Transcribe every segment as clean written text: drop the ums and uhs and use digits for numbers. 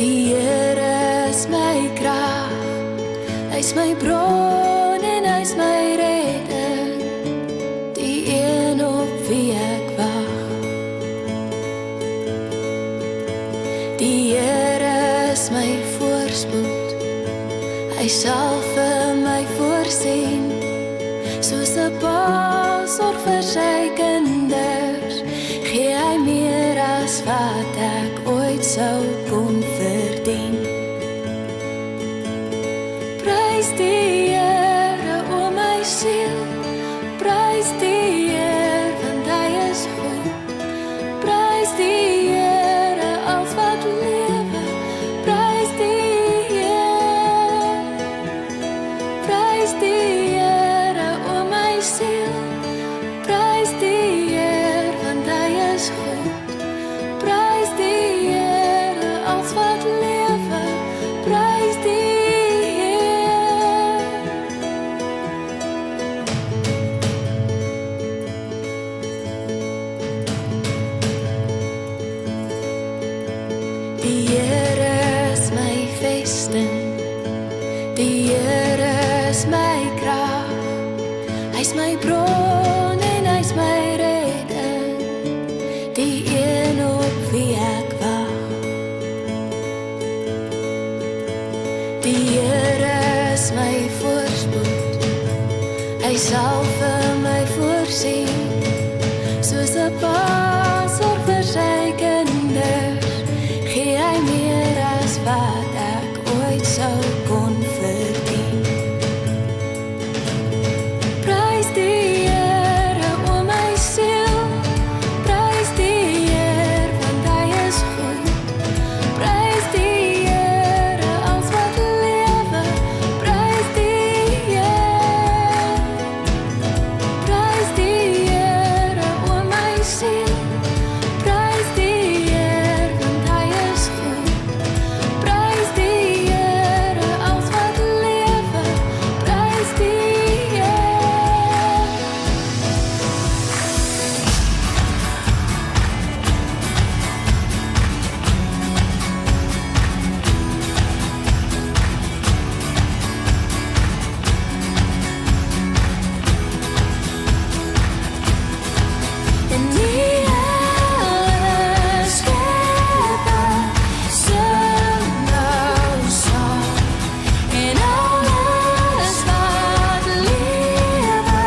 Die Here is my krag, hy is my bron en hy is my redder, die een op wie ek wag. Die Here is my voorspoed, hy sal vir my voorsien, soos 'n pa sorg vir sy kinders, gee hy meer as wat ek ooit sou kon verdien. Prys die Here, o my siel, prys die Here, want hy is goed. Prys die Here, als wat lewe, prys die Here. Prys die Here, o my siel, prys die Here, want hy is goed. Prys die Here, als wat lewe, prys die Here. Die Here is my vesting, die Here is my krag, hy is my bron en hy is my redder, die een op wie ek wag. Die Here is my voorspoed, hy sal vir my voorsien, soos 'n pa sorg vir sy kinders, gee hy meer as wat ek ooit sou kon verdien. Prys die Here, o my siel, prys die Here, want hy is goed. Prys die Here, als wat lewe, prys die Here. Prys die Here, o my siel, prys die Here, want hy is goed. Prys die Here, als wat lewe, prys die Here. En die hele skepping sing nou saam, en alles wat lewe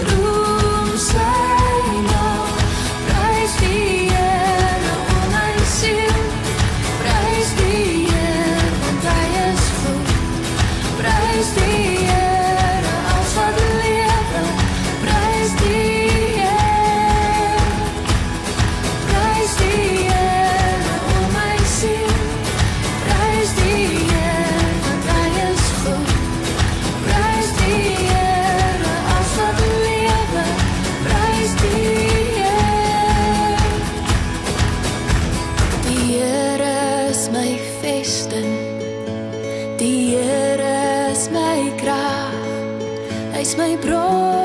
roem sy naam. Prys die Here, o my siel, prys die Here, want hy is goed. Prys die Here, als wat lewe, prys die Here. Prys die Here, o my siel, prys die Here, want hy is goed. Prys die Here, als wat lewe, prys die Here. Die Here is my vesting, die Here is my krag, hy is my bron